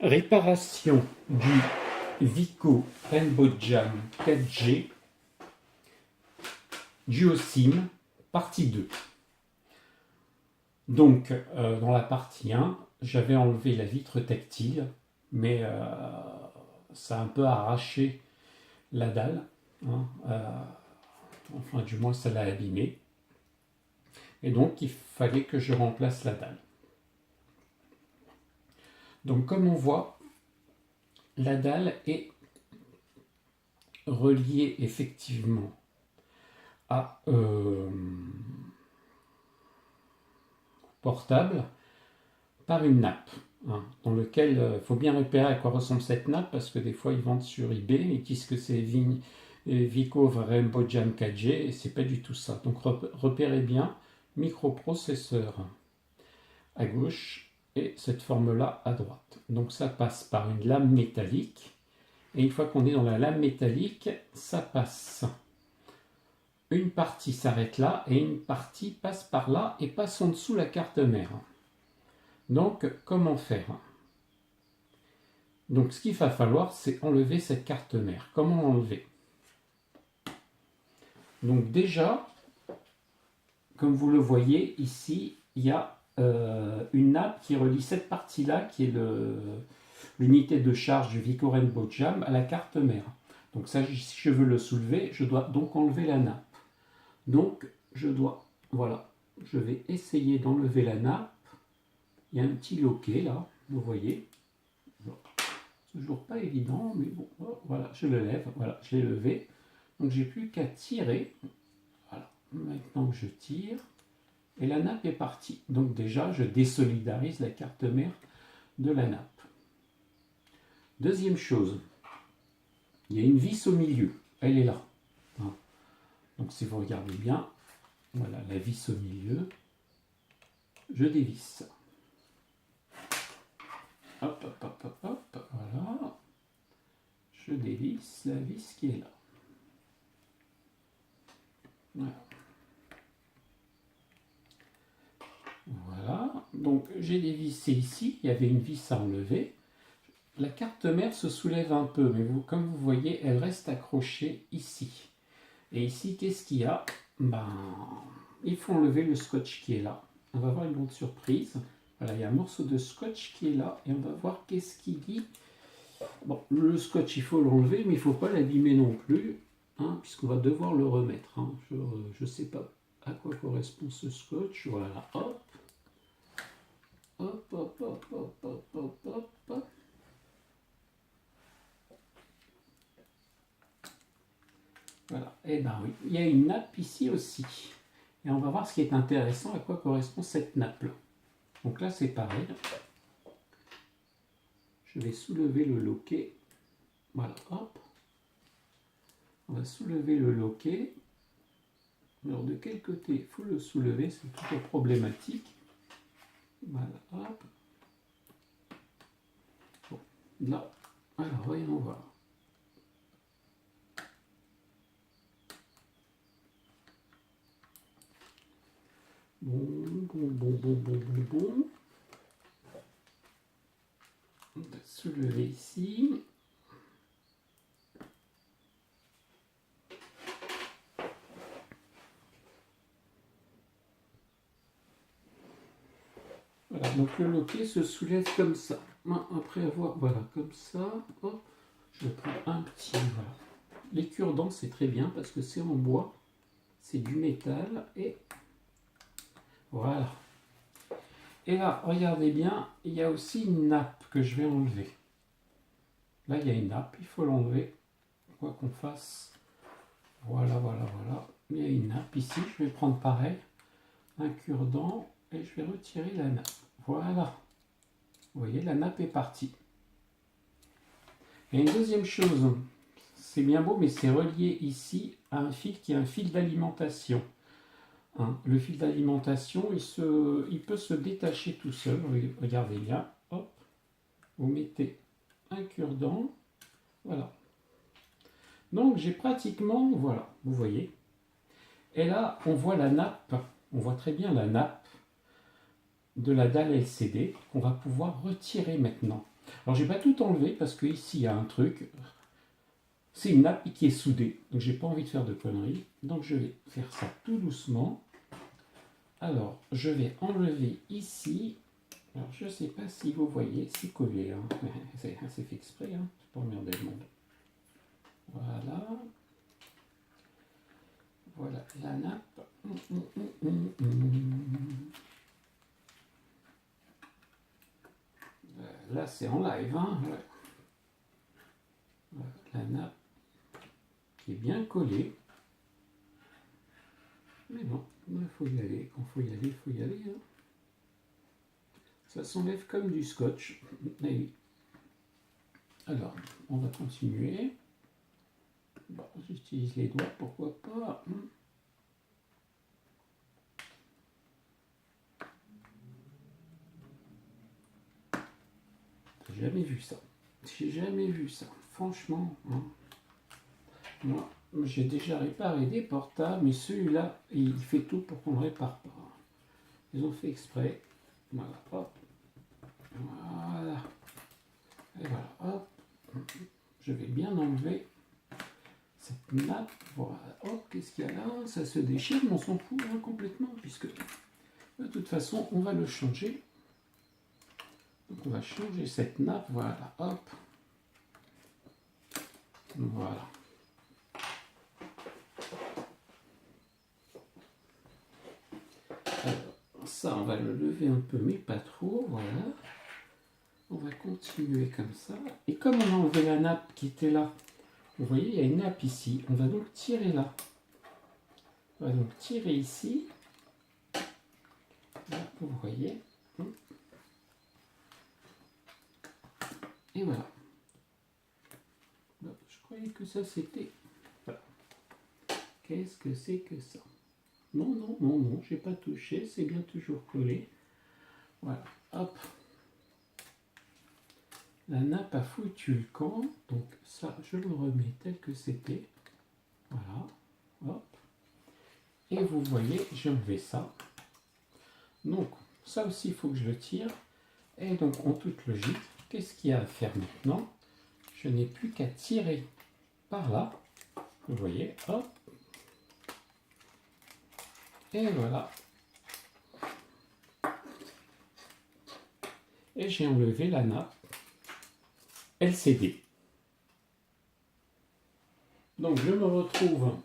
Réparation du Vico Rainbow Jam 4G Duo-SIM, partie 2. Donc, dans la partie 1, j'avais enlevé la vitre tactile, mais ça a un peu arraché la dalle. Hein, enfin, du moins, ça l'a abîmé. Et donc, il fallait que je remplace la dalle. Donc, comme on voit, la dalle est reliée effectivement à portable par une nappe, hein, dans lequel il faut bien repérer à quoi ressemble cette nappe, parce que des fois ils vendent sur eBay, ils disent que c'est Vico Rainbow Jam 4G, et c'est pas du tout ça. Donc repérez bien microprocesseur à gauche et cette forme-là à droite. Donc ça passe par une lame métallique, et une fois qu'on est dans la lame métallique, ça passe. Une partie s'arrête là, et une partie passe par là, et passe en dessous la carte mère. Donc, comment faire? Donc, ce qu'il va falloir, c'est enlever cette carte mère. Comment enlever? Donc, déjà, comme vous le voyez, ici, il y a une nappe qui relie cette partie-là, qui est l'unité de charge du Vico Rainbow Jam, à la carte mère. Donc, ça, si je veux le soulever, je dois donc enlever la nappe. Donc, voilà, je vais essayer d'enlever la nappe. Il y a un petit loquet là, vous voyez. C'est toujours pas évident, mais bon, voilà, je le lève, voilà, je l'ai levé. Donc j'ai plus qu'à tirer. Voilà, maintenant que je tire, et la nappe est partie. Donc déjà, je désolidarise la carte mère de la nappe. Deuxième chose, il y a une vis au milieu, elle est là. Donc si vous regardez bien, voilà la vis au milieu, je dévisse. Hop, hop, hop, hop, hop, voilà. Je dévisse la vis qui est là. Voilà. Voilà. Donc j'ai dévissé ici, il y avait une vis à enlever. La carte mère se soulève un peu, mais comme vous voyez, elle reste accrochée ici. Et ici, qu'est-ce qu'il y a? Il faut enlever le scotch qui est là. On va voir une autre surprise. Voilà, il y a un morceau de scotch qui est là, et on va voir qu'est-ce qu'il dit. Bon, le scotch, il faut l'enlever, mais il ne faut pas l'abîmer non plus, hein, puisqu'on va devoir le remettre. Hein. Je ne sais pas à quoi correspond ce scotch. Voilà, hop. Hop, hop, hop, hop, hop, hop, hop, hop. Voilà, et ben oui, il y a une nappe ici aussi. Et on va voir ce qui est intéressant, à quoi correspond cette nappe-là. Donc là, c'est pareil. Je vais soulever le loquet. Voilà, hop. On va soulever le loquet. Alors, de quel côté il faut le soulever? C'est toujours problématique. Voilà, hop. Bon, là, alors, voyons voir. Bon. On va soulever ici. Voilà, donc le loquet se soulève comme ça. Après avoir, voilà, comme ça, hop, je prends un petit, voilà. Les cure-dents, c'est très bien parce que c'est en bois, c'est du métal, et voilà. Et là, regardez bien, il y a aussi une nappe que je vais enlever. Là, il y a une nappe, il faut l'enlever, quoi qu'on fasse. Voilà. Il y a une nappe ici, je vais prendre pareil, un cure-dent, et je vais retirer la nappe. Voilà. Vous voyez, la nappe est partie. Et une deuxième chose, c'est bien beau, mais c'est relié ici à un fil qui est un fil d'alimentation. Hein, le fil d'alimentation, il peut se détacher tout seul. Regardez bien, hop, vous mettez un cure-dent, voilà. Donc j'ai pratiquement, voilà, vous voyez. Et là, on voit la nappe, on voit très bien la nappe de la dalle LCD qu'on va pouvoir retirer maintenant. Alors j'ai pas tout enlevé parce que ici il y a un truc, c'est une nappe qui est soudée, donc j'ai pas envie de faire de conneries, donc je vais faire ça tout doucement. Alors je vais enlever ici, alors je sais pas si vous voyez, c'est collé, hein. C'est fait exprès, hein. C'est pour emmerder le monde. Voilà. Voilà la nappe. Là, c'est en live. Hein, ouais. Voilà, la nappe qui est bien collée. Mais non, il faut y aller. Quand il faut y aller, il faut y aller. Hein. Ça s'enlève comme du scotch. Mais oui. Alors, on va continuer. Bon, j'utilise les doigts, pourquoi pas. J'ai jamais vu ça. J'ai jamais vu ça. Franchement, hein. Moi, j'ai déjà réparé des portables, mais celui-là, il fait tout pour qu'on ne répare pas. Ils ont fait exprès. Voilà, hop. Voilà. Et voilà, hop. Je vais bien enlever cette nappe. Voilà, hop, qu'est-ce qu'il y a là? Ça se déchire, mais on s'en fout hein, complètement, puisque de toute façon, on va le changer. Donc on va changer cette nappe, voilà, hop. Voilà. Alors, ça, on va le lever un peu, mais pas trop, voilà. On va continuer comme ça. Et comme on a enlevé la nappe qui était là, vous voyez, il y a une nappe ici. On va donc tirer là. On va donc tirer ici. Là, vous voyez. Et voilà. Bon, je croyais que ça c'était... Voilà. Qu'est-ce que c'est que ça? Non, non, non, non, j'ai pas touché, c'est bien toujours collé. Voilà, hop. La nappe a foutu le camp, donc ça, je le remets tel que c'était. Voilà, hop. Et vous voyez, j'ai enlevé ça. Donc, ça aussi, il faut que je le tire. Et donc, en toute logique, qu'est-ce qu'il y a à faire maintenant? Je n'ai plus qu'à tirer par là. Vous voyez, hop. Et voilà. Et j'ai enlevé la nappe LCD. Donc je me retrouve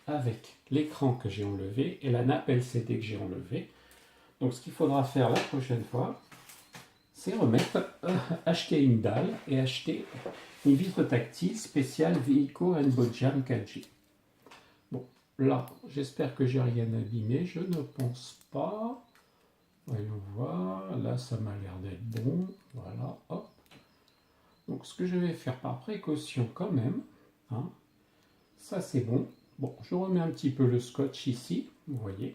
avec l'écran que j'ai enlevé et la nappe LCD que j'ai enlevé. Donc ce qu'il faudra faire la prochaine fois, c'est remettre, acheter une dalle et acheter une vitre tactile spéciale Vico Bojam 4G. Bon, là, j'espère que j'ai rien abîmé, je ne pense pas. Voyons voir, là ça m'a l'air d'être bon, voilà, hop. Donc ce que je vais faire par précaution quand même, hein, ça c'est bon. Bon, je remets un petit peu le scotch ici, vous voyez.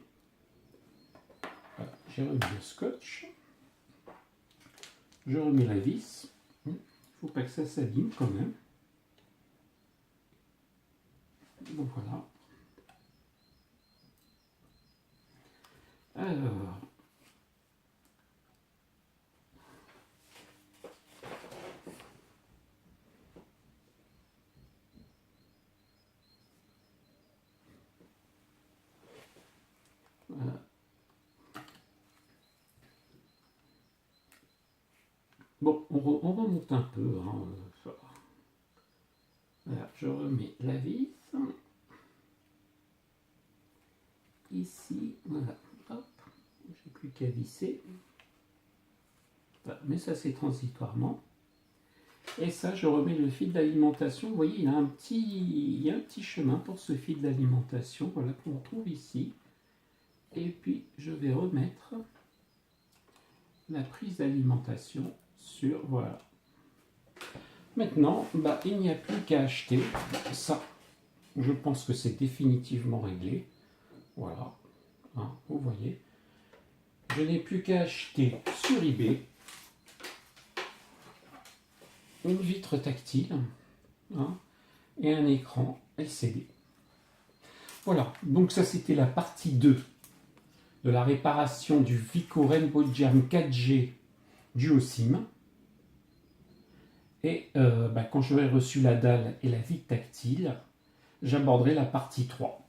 Voilà, j'ai remis le scotch. Je remets la vis. Il ne faut pas que ça s'abîme quand même. Donc voilà. Alors... Voilà. Bon, on remonte un peu. Hein, voilà, je remets la vis. Ici, voilà. Hop, j'ai plus qu'à visser. Voilà, mais ça c'est transitoirement. Et ça, je remets le fil d'alimentation. Vous voyez, il y a un petit chemin pour ce fil d'alimentation. Voilà, qu'on retrouve ici. Et puis, je vais remettre la prise d'alimentation sur... Voilà. Maintenant, bah, il n'y a plus qu'à acheter ça. Je pense que c'est définitivement réglé. Voilà. Hein, vous voyez. Je n'ai plus qu'à acheter sur eBay une vitre tactile, hein, et un écran LCD. Voilà, donc ça c'était la partie 2 de la réparation du Vico Rainbow Jam 4G Duo SIM. Et quand j'aurai reçu la dalle et la vitre tactile, j'aborderai la partie 3.